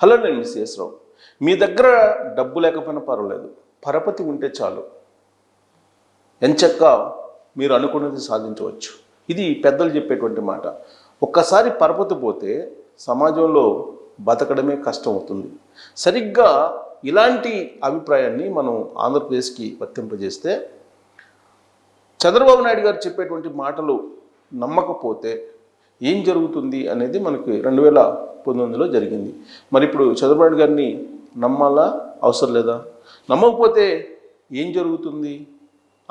Hello, నేను miss రావు. మీ దగ్గర డబ్బు లేకపోయినా పర్వాలేదు, పరపతి ఉంటే చాలు, ఎంచక్క మీరు అనుకున్నది సాధించవచ్చు. ఇది పెద్దలు చెప్పేటువంటి మాట. ఒక్కసారి పరపతి పోతే సమాజంలో బతకడమే కష్టం అవుతుంది. సరిగ్గా ఇలాంటి అభిప్రాయాన్ని మనం ఆంధ్రప్రదేశ్కి వర్తింపజేస్తే, చంద్రబాబు నాయుడు గారు చెప్పేటువంటి మాటలు నమ్మకపోతే ఏం జరుగుతుంది అనేది మనకి 2019లో జరిగింది. మరి ఇప్పుడు చంద్రబాబు నాయుడు గారిని నమ్మాలా, అవసరం లేదా? నమ్మకపోతే ఏం జరుగుతుంది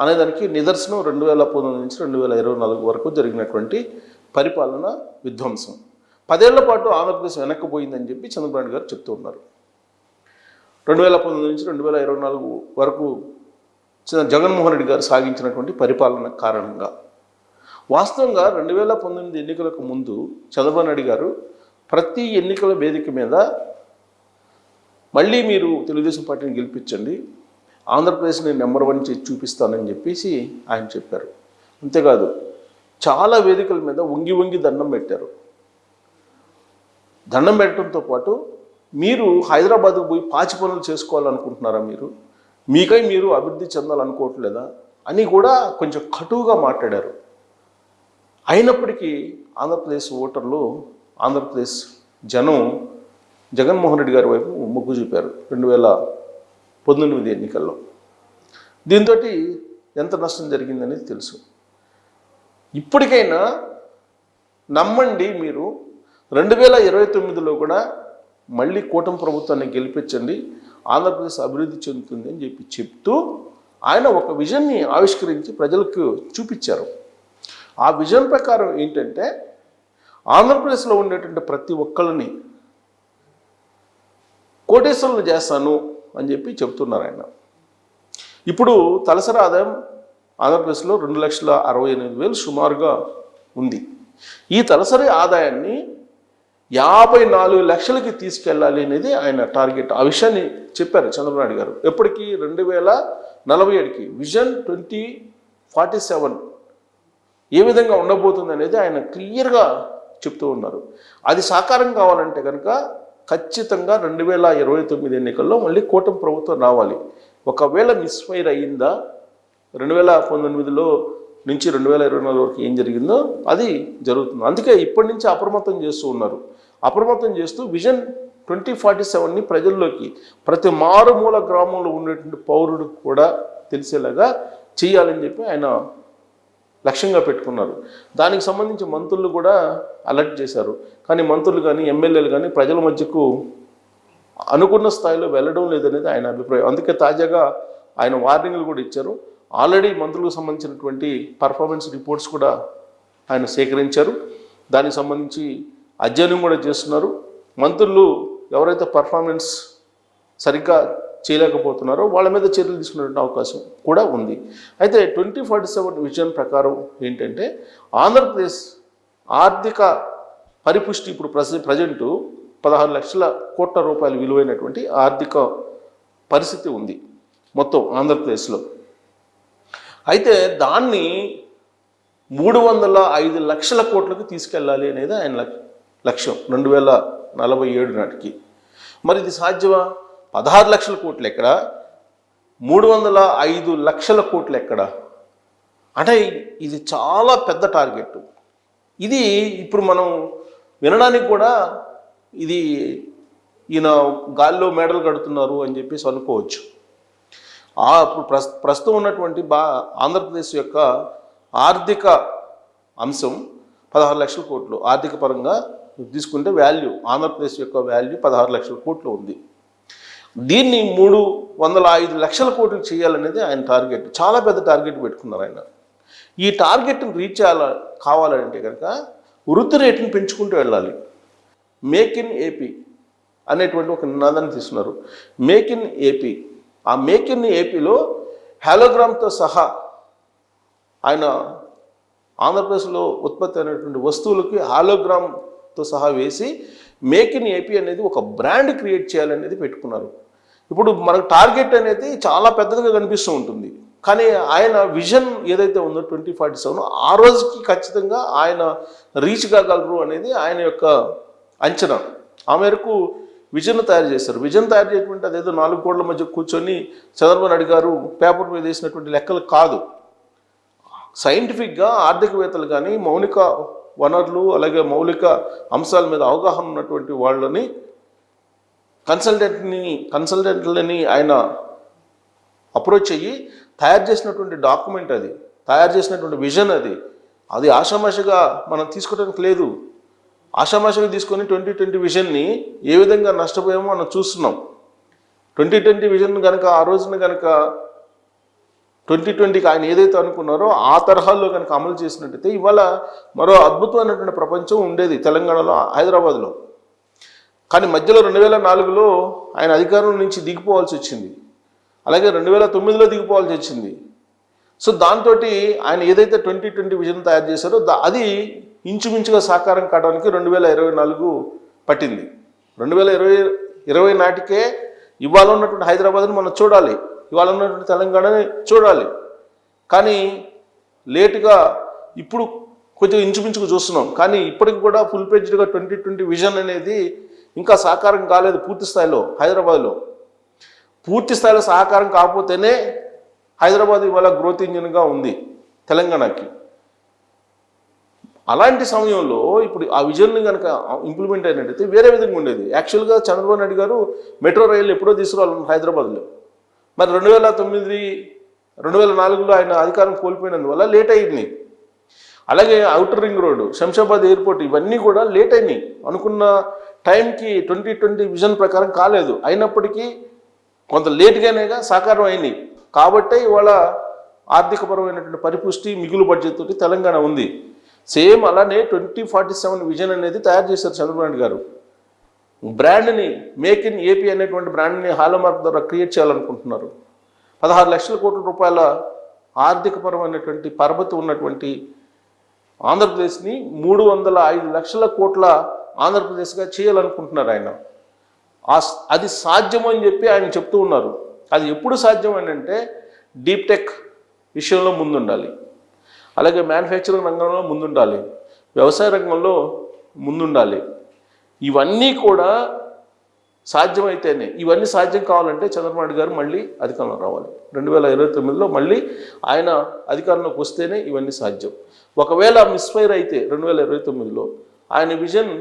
అనేదానికి నిదర్శనం 2019 నుంచి 2024 వరకు జరిగినటువంటి పరిపాలన విధ్వంసం. 10 ఏళ్ల పాటు ఆంధ్రప్రదేశ్ వెనక్కిపోయిందని చెప్పి చంద్రబాబు నాయుడు గారు చెప్తూ ఉన్నారు. 2019 నుంచి 2024 వరకు జగన్మోహన్ రెడ్డి గారు సాగించినటువంటి పరిపాలన కారణంగా. వాస్తవంగా 2019 ఎన్నికలకు ముందు చంద్రబాబు నాయుడు గారు ప్రతి ఎన్నికల వేదిక మీద మళ్ళీ మీరు తెలుగుదేశం పార్టీని గెలిపించండి, ఆంధ్రప్రదేశ్ని నెంబర్ 1 చేసి చూపిస్తానని చెప్పేసి ఆయన చెప్పారు. అంతేకాదు చాలా వేదికల మీద వంగి వంగి దండం పెట్టారు. దండం పెట్టడంతో పాటు మీరు హైదరాబాద్కు పోయి పాచి పనులు చేసుకోవాలనుకుంటున్నారా, మీకై మీరు అభివృద్ధి చెందాలనుకోవట్లేదా అని కూడా కొంచెం కటువుగా మాట్లాడారు. అయినప్పటికీ ఆంధ్రప్రదేశ్ ఓటర్లు, ఆంధ్రప్రదేశ్ జనం జగన్మోహన్ రెడ్డి గారి వైపు మొగ్గు చూపారు 2019 ఎన్నికల్లో. దీంతో ఎంత నష్టం జరిగిందనేది తెలుసు. ఇప్పటికైనా నమ్మండి, మీరు 2029లో కూడా మళ్ళీ కూటమి ప్రభుత్వాన్ని గెలిపించండి, ఆంధ్రప్రదేశ్ అభివృద్ధి చెందుతుంది అని చెప్తూ ఆయన ఒక విజన్ని ఆవిష్కరించి ప్రజలకు చూపించారు. ఆ విజన్ ప్రకారం ఏంటంటే, ఆంధ్రప్రదేశ్లో ఉండేటువంటి ప్రతి ఒక్కరిని కోటేశ్వరులు చేస్తాను అని చెప్పి చెప్తున్నారు ఆయన. ఇప్పుడు తలసరి ఆదాయం ఆంధ్రప్రదేశ్లో 2,68,000 సుమారుగా ఉంది. ఈ తలసరి ఆదాయాన్ని 54 లక్షలకి తీసుకెళ్ళాలి అనేది ఆయన టార్గెట్. ఆ విషయాన్ని చెప్పారు చంద్రబాబు నాయుడు గారు. ఎప్పటికీ 2047కి విజన్ 2047 ఏ విధంగా ఉండబోతుంది అనేది ఆయన క్లియర్గా చెప్తూ ఉన్నారు. అది సాకారం కావాలంటే కనుక ఖచ్చితంగా 2029 ఎన్నికల్లో మళ్ళీ కూటమి ప్రభుత్వం రావాలి. ఒకవేళ మిస్ఫైర్ అయ్యిందా 2019లో నుంచి 2024 వరకు ఏం జరిగిందో అది జరుగుతుంది. అందుకే ఇప్పటి నుంచి అప్రమత్తం చేస్తూ ఉన్నారు. అప్రమత్తం చేస్తూ విజన్ 2047ని ప్రజల్లోకి, ప్రతి మారుమూల గ్రామంలో ఉండేటువంటి పౌరుడు కూడా తెలిసేలాగా చేయాలని చెప్పి ఆయన లక్ష్యంగా పెట్టుకున్నారు. దానికి సంబంధించి మంత్రులు కూడా అలర్ట్ చేశారు. కానీ మంత్రులు కానీ ఎమ్మెల్యేలు కానీ ప్రజల మధ్యకు అనుకున్న స్థాయిలో వెళ్ళడం లేదనేది ఆయన అభిప్రాయం. అందుకే తాజాగా ఆయన వార్నింగ్లు కూడా ఇచ్చారు. ఆల్రెడీ మంత్రులకు సంబంధించినటువంటి పర్ఫార్మెన్స్ రిపోర్ట్స్ కూడా ఆయన సేకరించారు. దానికి సంబంధించి అధ్యయనం కూడా చేస్తున్నారు. మంత్రులు ఎవరైతే పర్ఫార్మెన్స్ సరిగ్గా చేయలేకపోతున్నారో వాళ్ళ మీద చర్యలు తీసుకునేటువంటి అవకాశం కూడా ఉంది. అయితే 2047 విజన్ ప్రకారం ఏంటంటే, ఆంధ్రప్రదేశ్ ఆర్థిక పరిపుష్టి ఇప్పుడు ప్రజెంటు 16 లక్షల కోట్ల రూపాయలు విలువైనటువంటి ఆర్థిక పరిస్థితి ఉంది మొత్తం ఆంధ్రప్రదేశ్లో. అయితే దాన్ని 305 లక్షల కోట్లకు తీసుకెళ్ళాలి అనేది ఆయన లక్ష్యం 2047 నాటికి. మరి ఇది సాధ్యమా? 16 లక్షల కోట్లు ఎక్కడ, 305 లక్షల కోట్లు ఎక్కడ? అంటే ఇది చాలా పెద్ద టార్గెట్. ఇది ఇప్పుడు మనం వినడానికి కూడా ఇది ఈయన గాల్లో మేడలు కడుతున్నారు అని చెప్పేసి అనుకోవచ్చు. ఇప్పుడు ప్రస్తుతం ఉన్నటువంటి ఆంధ్రప్రదేశ్ యొక్క ఆర్థిక అంశం 16 లక్షల కోట్లు. ఆర్థిక పరంగా తీసుకుంటే వాల్యూ, ఆంధ్రప్రదేశ్ యొక్క వాల్యూ 16 లక్షల కోట్లు ఉంది. దీన్ని 305 లక్షల కోట్లు చేయాలనేది ఆయన టార్గెట్. చాలా పెద్ద టార్గెట్ పెట్టుకున్నారు ఆయన. ఈ టార్గెట్ని రీచ్ కావాలంటే కనుక వృద్ధి రేటును పెంచుకుంటూ వెళ్ళాలి. మేక్ ఇన్ ఏపీ అనేటువంటి ఒక నినాదాన్ని తీసుకున్నారు. Make in AP. ఆ మేక్ ఇన్ ఏపీలో హాలోగ్రామ్తో సహా ఆయన ఆంధ్రప్రదేశ్లో ఉత్పత్తి అయినటువంటి వస్తువులకి హాలోగ్రామ్తో సహా వేసి మేక్ ఇన్ ఏపీ అనేది ఒక బ్రాండ్ క్రియేట్ చేయాలనేది పెట్టుకున్నారు. ఇప్పుడు మనకు టార్గెట్ అనేది చాలా పెద్దదిగా కనిపిస్తూ ఉంటుంది. కానీ ఆయన విజన్ ఏదైతే ఉందో 2047 ఆ రోజుకి ఖచ్చితంగా ఆయన రీచ్ కాగలరు అనేది ఆయన యొక్క అంచనా. ఆ మేరకు విజన్ తయారు చేశారు. విజన్ తయారు చేయటువంటి అదేదో 4 గోడల మధ్య కూర్చొని చంద్రబాబు నాయుడు గారు పేపర్ మీద వేసినటువంటి లెక్కలు కాదు. సైంటిఫిక్గా ఆర్థికవేత్తలు కానీ మౌలిక వనరులు అలాగే మౌలిక అంశాల మీద అవగాహన ఉన్నటువంటి వాళ్ళని కన్సల్టెంట్లని ఆయన అప్రోచ్ అయ్యి తయారు చేసినటువంటి డాక్యుమెంట్ అది, తయారు చేసినటువంటి విజన్ అది ఆషామాషిగా మనం తీసుకోవడానికి లేదు. ఆషామాషిగా తీసుకొని 2020 విజన్ని ఏ విధంగా నష్టపోయామో మనం చూస్తున్నాం. 2020 విజన్ కనుక ఆ రోజున కనుక 2020కి ఆయన ఏదైతే అనుకున్నారో ఆ తరహాలో కనుక అమలు చేసినట్టయితే ఇవాళ మరో అద్భుతమైనటువంటి ప్రపంచం ఉండేది తెలంగాణలో, హైదరాబాద్లో. కానీ మధ్యలో 2004లో ఆయన అధికారం నుంచి దిగిపోవాల్సి వచ్చింది, అలాగే 2009లో దిగిపోవాల్సి వచ్చింది. సో దాంతో ఆయన ఏదైతే 2020 విజన్ తయారు చేశారో అది ఇంచుమించుగా సాకారం కావడానికి 2024 పట్టింది. 2020 నాటికే ఇవాళ ఉన్నటువంటి హైదరాబాద్ని మనం చూడాలి, ఇవాళ ఉన్నటువంటి తెలంగాణని చూడాలి. కానీ లేటుగా ఇప్పుడు కొంచెం ఇంచుమించుగా చూస్తున్నాం. కానీ ఇప్పటికి కూడా ఫుల్ పేజ్డ్గా 2020 విజన్ అనేది ఇంకా సాకారం కాలేదు పూర్తి స్థాయిలో. హైదరాబాద్లో పూర్తి స్థాయిలో సాకారం కాకపోతేనే హైదరాబాద్ ఇవాళ గ్రోత్ ఇంజిన్గా ఉంది తెలంగాణకి. అలాంటి సమయంలో ఇప్పుడు ఆ విజన్ని కనుక ఇంప్లిమెంట్ అయినట్టయితే వేరే విధంగా ఉండేది. యాక్చువల్గా చంద్రబాబు నాయుడు గారు మెట్రో రైలు ఎప్పుడో తీసుకురావాలి హైదరాబాద్లో. మరి 2004లో ఆయన అధికారం కోల్పోయినందువల్ల లేట్ అయింది. అలాగే outer ring road, Shamshabad airport, ఇవన్నీ కూడా లేట్ అయినాయి. అనుకున్న టైంకి 2020 విజన్ ప్రకారం కాలేదు. అయినప్పటికీ కొంత లేట్గానేగా సాకారం అయింది. కాబట్టే ఇవాళ ఆర్థికపరమైనటువంటి పరిపుష్టి, మిగులు బడ్జెట్ తోటి తెలంగాణ ఉంది. సేమ్ అలానే 2047 విజన్ అనేది తయారు చేశారు చంద్రబాబు నాయుడు గారు. బ్రాండ్ని మేక్ ఇన్ ఏపీ అనేటువంటి బ్రాండ్ని హాల్మార్క్ ద్వారా క్రియేట్ చేయాలనుకుంటున్నారు. 16 లక్షల కోట్ల రూపాయల ఆర్థికపరమైనటువంటి పరపతి ఉన్నటువంటి ఆంధ్రప్రదేశ్ని 305 లక్షల కోట్ల ఆంధ్రప్రదేశ్గా చేయాలనుకుంటున్నారు ఆయన. అది సాధ్యమని చెప్పి ఆయన చెప్తూ ఉన్నారు. అది ఎప్పుడు సాధ్యం అంటే డీప్ టెక్ విషయంలో ముందుండాలి, అలాగే మ్యానుఫ్యాక్చరింగ్ రంగంలో ముందుండాలి, వ్యవసాయ రంగంలో ముందుండాలి. ఇవన్నీ కూడా సాధ్యమైతేనే. ఇవన్నీ సాధ్యం కావాలంటే చంద్రబాబు నాయుడు గారు మళ్ళీ అధికారంలో రావాలి. 2029లో మళ్ళీ ఆయన అధికారంలోకి వస్తేనే ఇవన్నీ సాధ్యం. ఒకవేళ మిస్ఫైర్ అయితే 2029లో ఆయన విజన్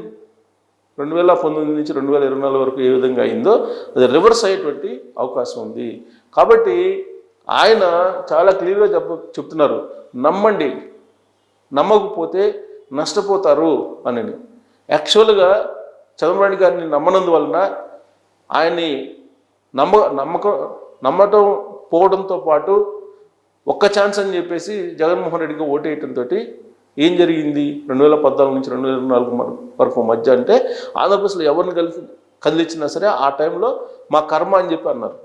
2019 నుంచి 2024 వరకు ఏ విధంగా అయిందో అది రివర్స్ అయ్యేటువంటి అవకాశం ఉంది. కాబట్టి ఆయన చాలా క్లియర్గా చెప్తున్నారు, నమ్మండి, నమ్మకపోతే నష్టపోతారు అని. యాక్చువల్గా చంద్రబాబు నాయుడు గారిని నమ్మనందువలన ఆయన్ని నమ్మటం పోవడంతో పాటు ఒక్క ఛాన్స్ అని చెప్పేసి జగన్మోహన్ రెడ్డికి ఓటేయటంతో ఏం జరిగింది 2014 నుంచి 2024 వరకు మధ్య అంటే ఆంధ్రప్రదేశ్లో ఎవరిని కదిలించినా సరే ఆ టైంలో మా కర్మ అని చెప్పి అన్నారు.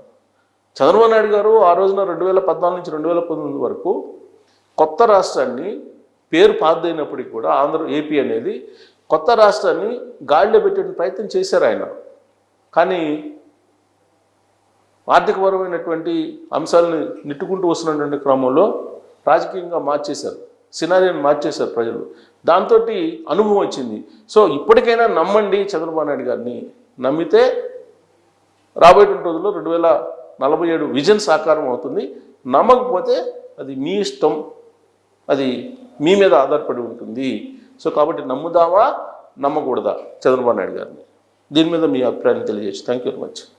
చంద్రబాబు నాయుడు గారు ఆ రోజున 2014 నుంచి 2019 వరకు కొత్త రాష్ట్రాన్ని, పేరు పాతదైనప్పటికీ కూడా ఏపీ అనేది కొత్త రాష్ట్రాన్ని గాడిలో పెట్టే ప్రయత్నం చేశారు ఆయన. కానీ ఆర్థికపరమైనటువంటి అంశాలను నెట్టుకుంటూ వస్తున్నటువంటి క్రమంలో రాజకీయంగా మార్చేశారు, సినారియోని మార్చేశారు ప్రజలు. దాంతో అనుభవం వచ్చింది. సో ఇప్పటికైనా నమ్మండి చంద్రబాబు నాయుడు గారిని. నమ్మితే రాబోయేటువంటి రోజుల్లో 2047 విజన్ సాకారం అవుతుంది. నమ్మకపోతే అది మీ ఇష్టం, అది మీ మీద ఆధారపడి ఉంటుంది. సో కాబట్టి నమ్ముదామా నమ్మకూడదా చంద్రబాబు నాయుడు గారిని? దీని మీద మీ అభిప్రాయాన్ని తెలియజేసి థ్యాంక్ యూ వెరీ మచ్.